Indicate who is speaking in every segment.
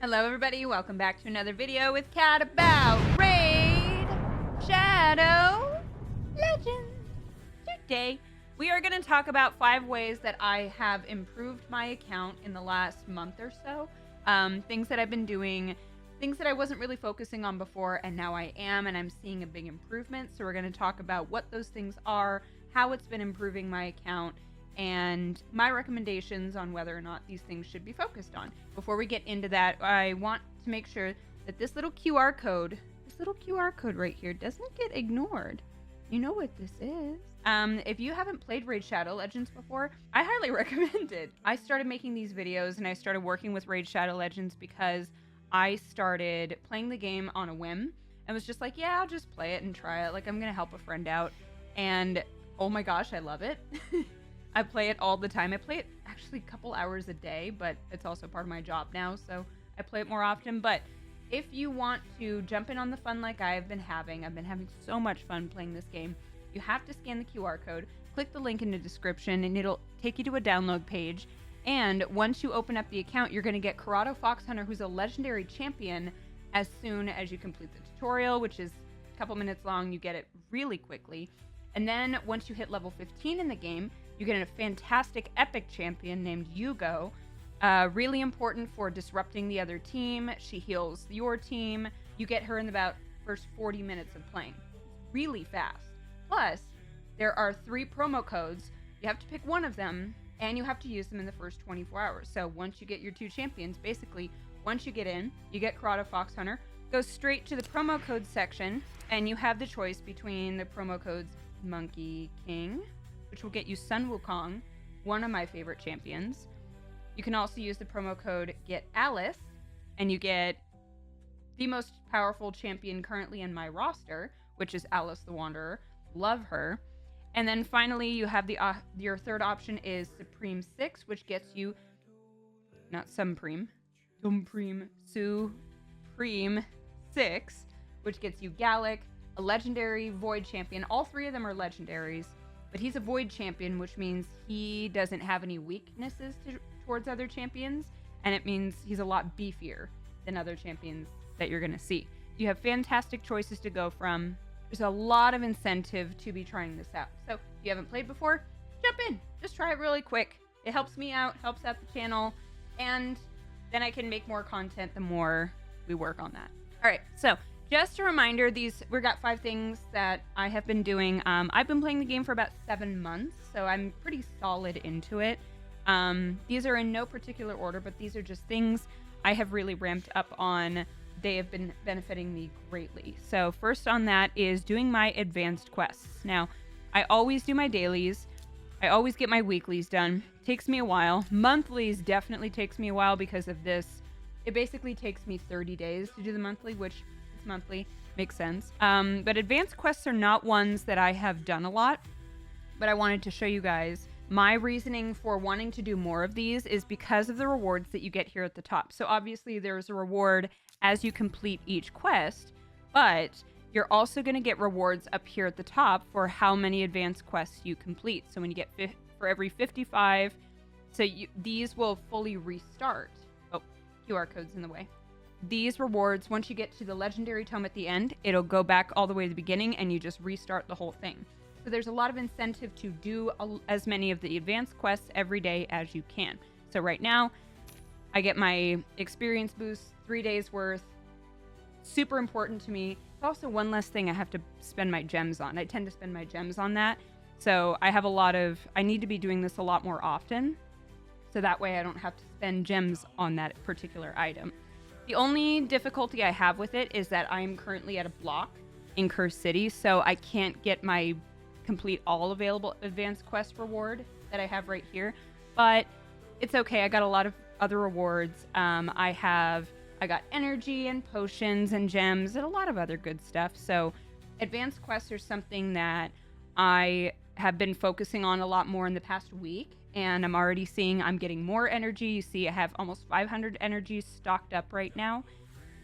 Speaker 1: Hello everybody, welcome back to another video with Kat about Raid Shadow Legends. Today, we are going to talk about 5 ways that I have improved my account in the last month or so. Things that I've been doing, things that I wasn't really focusing on before, and now I am, and I'm seeing a big improvement. So we're going to talk about what those things are, how it's been improving my account, and my recommendations on whether or not these things should be focused on. Before we get into that, I want to make sure that this little QR code right here doesn't get ignored. You know what this is. If you haven't played Raid Shadow Legends before, I highly recommend it. I started making these videos and I started working with Raid Shadow Legends because I started playing the game on a whim and was just like, yeah, I'll just play it and try it. Like, I'm gonna help a friend out. And oh my gosh, I love it. I play it all the time. I play it actually a couple hours a day, but it's also part of my job now, so I play it more often. But if you want to jump in on the fun like I've been having so much fun playing this game, you have to scan the QR code, click the link in the description, and it'll take you to a download page. And once you open up the account, you're going to get Corrado Foxhunter, who's a legendary champion, as soon as you complete the tutorial, which is a couple minutes long. You get it really quickly. And then once you hit level 15 in the game, you get a fantastic epic champion named Yugo. Really important for disrupting the other team. She heals your team. You get her in about first 40 minutes of playing. Really fast. Plus, there are 3 promo codes. You have to pick one of them, and you have to use them in the first 24 hours. So once you get your 2 champions, basically, once you get in, you get Corrado Foxhunter, go straight to the promo code section, and you have the choice between the promo codes Monkey King, which will get you Sun Wukong, one of my favorite champions. You can also use the promo code Get Alice, and you get the most powerful champion currently in my roster, which is Alice the Wanderer. Love her. And then finally, you have your third option is Supreme 6, which gets you not Supreme 6, which gets you Gallic, a legendary Void champion. All 3 of them are legendaries. But he's a Void champion, which means he doesn't have any weaknesses towards other champions, and it means he's a lot beefier than other champions that you're going to see. You have fantastic choices to go from. There's a lot of incentive to be trying this out. So if you haven't played before, jump in. Just try it really quick. It helps me out, helps out the channel, and then I can make more content the more we work on that. All right, so just a reminder, we've got 5 things that I have been doing. I've been playing the game for about 7 months, so I'm pretty solid into it. These are in no particular order, but these are just things I have really ramped up on. They have been benefiting me greatly. So first on that is doing my advanced quests. Now, I always do my dailies. I always get my weeklies done. Takes me a while. Monthlies definitely takes me a while because of this. It basically takes me 30 days to do the monthly, which monthly makes sense. But advanced quests are not ones that I have done a lot, but I wanted to show you guys my reasoning for wanting to do more of these is because of the rewards that you get here at the top. So obviously there's a reward as you complete each quest, but you're also going to get rewards up here at the top for how many advanced quests you complete. So when you get for every 55, so these will fully restart. Oh, QR code's in the way. These rewards, once you get to the legendary tome at the end, it'll go back all the way to the beginning and you just restart the whole thing. So there's a lot of incentive to do as many of the advanced quests every day as you can. So right now, I get my experience boost, 3 days worth. Super important to me. It's also one less thing I have to spend my gems on. I tend to spend my gems on that. So I need to be doing this a lot more often. So that way I don't have to spend gems on that particular item. The only difficulty I have with it is that I'm currently at a block in Curse City, so I can't get my complete all available advanced quest reward that I have right here. But it's okay. I got a lot of other rewards. I got energy and potions and gems and a lot of other good stuff. So advanced quests are something that I have been focusing on a lot more in the past week. And I'm already seeing I'm getting more energy. You see I have almost 500 energies stocked up right now.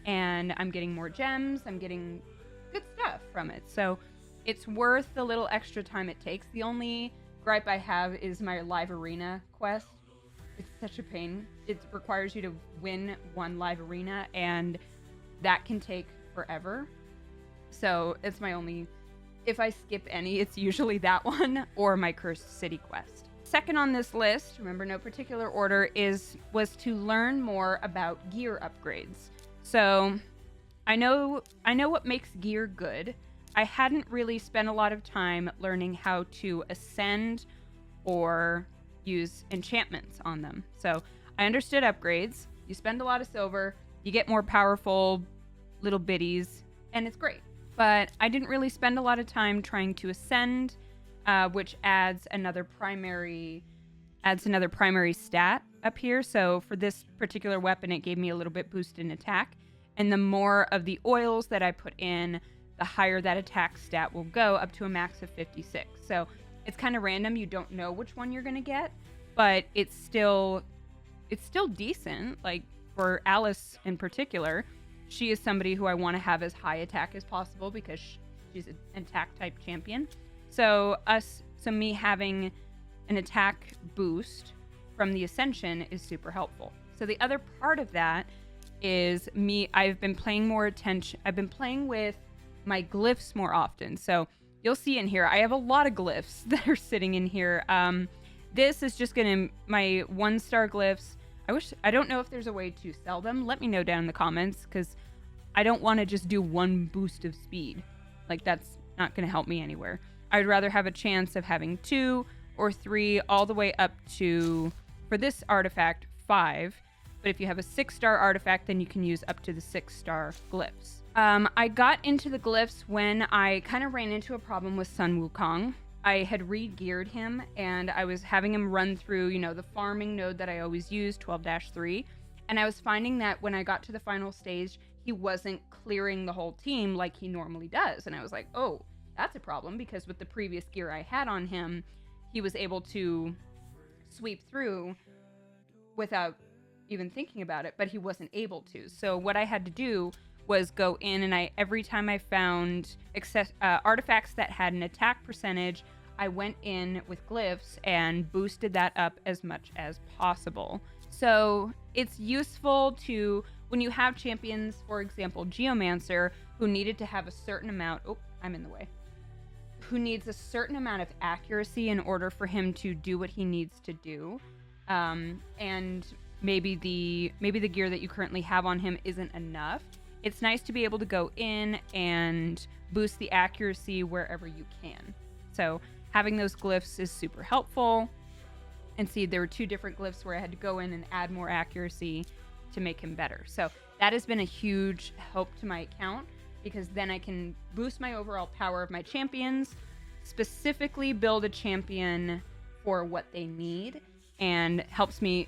Speaker 1: And I'm getting more gems. I'm getting good stuff from it. So it's worth the little extra time it takes. The only gripe I have is my live arena quest. It's such a pain. It requires you to win one live arena, and that can take forever. So it's my only... If I skip any, it's usually that one or my Cursed City quest. Second on this list, remember no particular order, was to learn more about gear upgrades. So I know what makes gear good. I hadn't really spent a lot of time learning how to ascend or use enchantments on them. So I understood upgrades. You spend a lot of silver, you get more powerful little biddies, and it's great. But I didn't really spend a lot of time trying to ascend, which adds another primary stat up here. So for this particular weapon, it gave me a little bit boost in attack. And the more of the oils that I put in, the higher that attack stat will go, up to a max of 56. So it's kind of random. You don't know which one you're going to get, but it's still decent. Like for Alice in particular, she is somebody who I want to have as high attack as possible because she's an attack type champion. So me having an attack boost from the Ascension is super helpful. So the other part of that is I've been playing with my glyphs more often. So you'll see in here, I have a lot of glyphs that are sitting in here. This is just my 1-star glyphs. I don't know if there's a way to sell them. Let me know down in the comments, because I don't want to just do one boost of speed. Like, that's not going to help me anywhere. I'd rather have a chance of having 2 or 3 all the way up to, for this artifact, 5. But if you have a 6-star artifact, then you can use up to the 6-star glyphs. I got into the glyphs when I kind of ran into a problem with Sun Wukong. I had re-geared him, and I was having him run through, the farming node that I always use, 12-3. And I was finding that when I got to the final stage, he wasn't clearing the whole team like he normally does. And I was like, oh, that's a problem, because with the previous gear I had on him, he was able to sweep through without even thinking about it, but he wasn't able to. So what I had to do was go in, and every time I found artifacts that had an attack percentage, I went in with glyphs and boosted that up as much as possible. So it's useful to, when you have champions, for example, Geomancer, who needed to have a certain amount, who needs a certain amount of accuracy in order for him to do what he needs to do. And maybe the gear that you currently have on him isn't enough. It's nice to be able to go in and boost the accuracy wherever you can. So having those glyphs is super helpful. And see, there were 2 different glyphs where I had to go in and add more accuracy to make him better. So that has been a huge help to my account, because then I can boost my overall power of my champions, specifically build a champion for what they need, and it helps me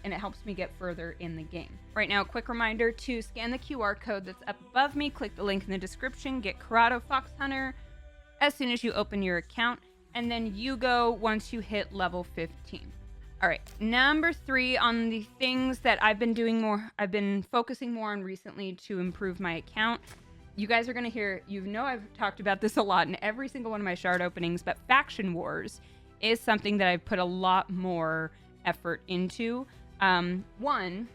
Speaker 1: get further in the game. Right now, a quick reminder to scan the QR code that's up above me, click the link in the description, get Corrado Fox Hunter as soon as you open your account, and then you go once you hit level 15. All right, number 3 on the things that I've been focusing more on recently to improve my account. You guys are gonna hear, I've talked about this a lot in every single one of my shard openings, but Faction Wars is something that I've put a lot more effort into. One,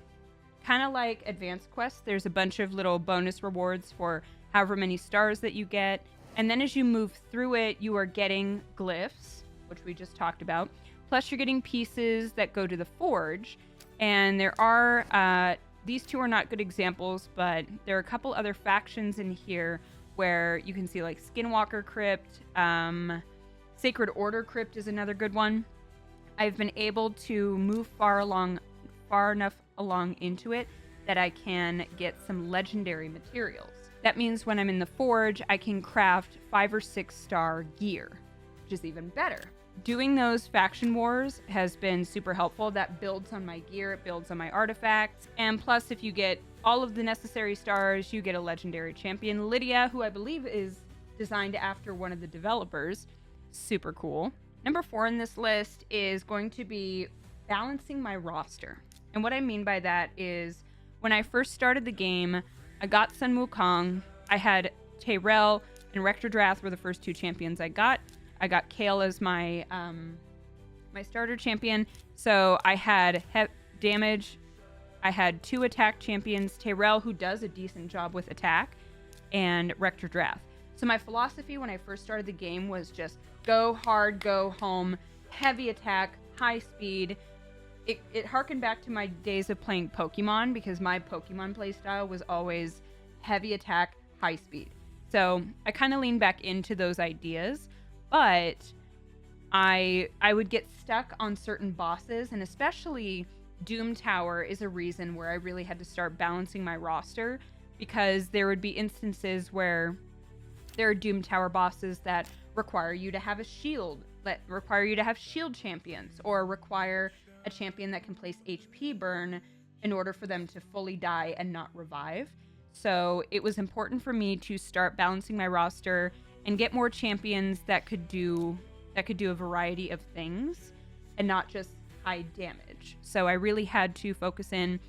Speaker 1: kind of like Advanced Quests, there's a bunch of little bonus rewards for however many stars that you get. And then as you move through it, you are getting glyphs, which we just talked about. Plus you're getting pieces that go to the forge. And there are, these 2 are not good examples, but there are a couple other factions in here where you can see like Skinwalker Crypt, Sacred Order Crypt is another good one. I've been able to move far enough along into it that I can get some legendary materials. That means when I'm in the forge, I can craft 5 or 6-star gear, which is even better. Doing those faction wars has been super helpful. That builds on my gear, it builds on my artifacts, and plus if you get all of the necessary stars, you get a legendary champion. Lydia, who I believe is designed after one of the developers. Super cool. Number 4 in this list is going to be balancing my roster. And what I mean by that is, when I first started the game, I got Sun Wukong, I had Tayrel and Rectordrath were the first 2 champions I got. I got Kayle as my my starter champion. So I had damage, I had 2 attack champions, Tyrell, who does a decent job with attack, and Rector Drath. So my philosophy when I first started the game was just go hard, go home, heavy attack, high speed. It harkened back to my days of playing Pokemon, because my Pokemon playstyle was always heavy attack, high speed. So I kind of leaned back into those ideas, but I would get stuck on certain bosses, and especially Doom Tower is a reason where I really had to start balancing my roster, because there would be instances where there are Doom Tower bosses that require you to have a shield, that require you to have shield champions, or require a champion that can place HP burn in order for them to fully die and not revive. So it was important for me to start balancing my roster and get more champions that could do a variety of things and not just high damage. So I really had to focus in.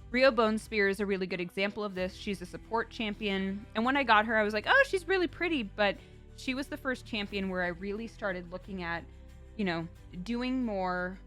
Speaker 1: Rio Bone Spear is a really good example of this. She's a support champion, and when I got her, I was like, oh, she's really pretty, but she was the first champion where I really started looking at, doing more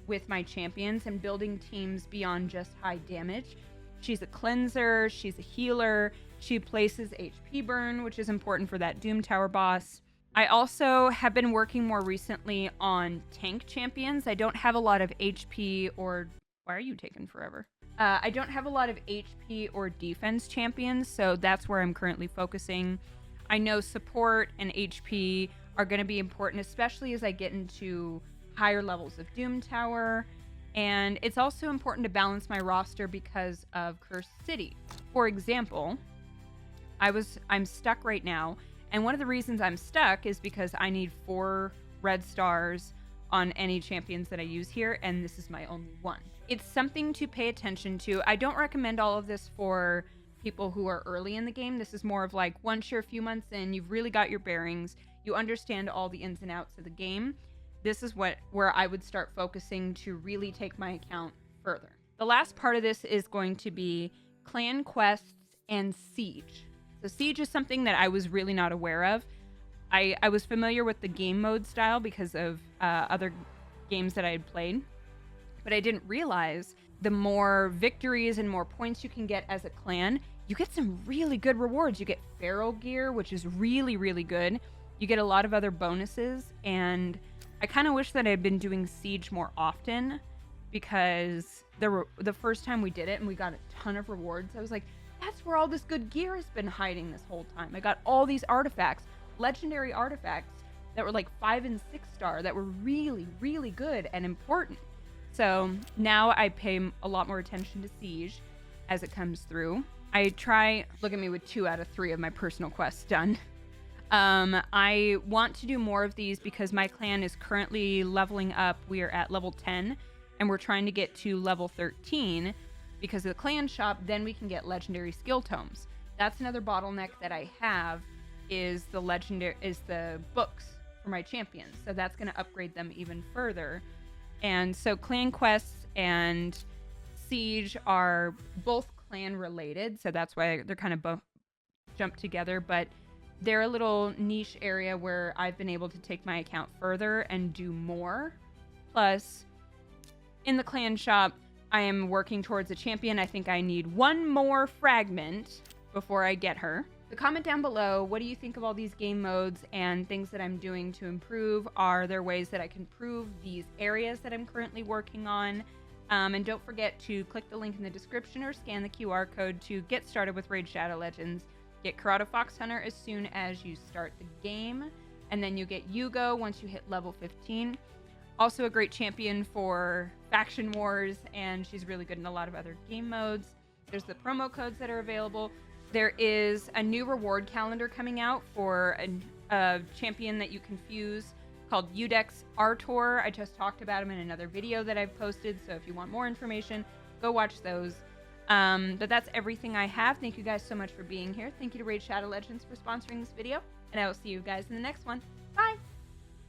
Speaker 1: with my champions and building teams beyond just high damage. She's a cleanser, she's a healer, she places HP burn, which is important for that Doom Tower boss. I also have been working more recently on tank champions. I don't have a lot of HP or... Why are you taking forever? I don't have a lot of HP or defense champions, so that's where I'm currently focusing. I know support and HP are going to be important, especially as I get into higher levels of Doom Tower. And it's also important to balance my roster because of Cursed City. For example, I'm stuck right now, and one of the reasons I'm stuck is because I need 4 red stars on any champions that I use here, and this is my only one. It's something to pay attention to. I don't recommend all of this for people who are early in the game. This is more of like, once you're a few months in, you've really got your bearings, you understand all the ins and outs of the game. This is where I would start focusing to really take my account further. The last part of this is going to be clan quests and siege. So siege is something that I was really not aware of. I was familiar with the game mode style because of other games that I had played, but I didn't realize the more victories and more points you can get as a clan, you get some really good rewards. You get feral gear, which is really, really good. You get a lot of other bonuses, and I kind of wish that I had been doing siege more often, because the first time we did it and we got a ton of rewards, I was like, that's where all this good gear has been hiding this whole time. I got all these artifacts, legendary artifacts that were like 5 and 6 star that were really, really good and important. So now I pay a lot more attention to siege as it comes through. I try, look at me with 2 out of 3 of my personal quests done. I want to do more of these because my clan is currently leveling up. We are at level 10 and we're trying to get to level 13 because of the clan shop. Then we can get legendary skill tomes. That's another bottleneck that I have, is the books for my champions. So that's going to upgrade them even further. And so clan quests and siege are both clan related. So that's why they're kind of both jumped together, but they're a little niche area where I've been able to take my account further and do more. Plus, in the clan shop, I am working towards a champion. I think I need 1 more fragment before I get her. So comment down below, what do you think of all these game modes and things that I'm doing to improve? Are there ways that I can improve these areas that I'm currently working on? And don't forget to click the link in the description or scan the QR code to get started with Raid Shadow Legends. Get Corrado Fox Hunter as soon as you start the game, and then you get Yugo once you hit level 15. Also a great champion for Faction Wars, and she's really good in a lot of other game modes. There's the promo codes that are available. There is a new reward calendar coming out for a champion that you can fuse called Udex Artor. I just talked about him in another video that I've posted, so if you want more information, go watch those. But that's everything I have. Thank you guys so much for being here. Thank you to Raid Shadow Legends for sponsoring this video, and I will see you guys in the next one. Bye!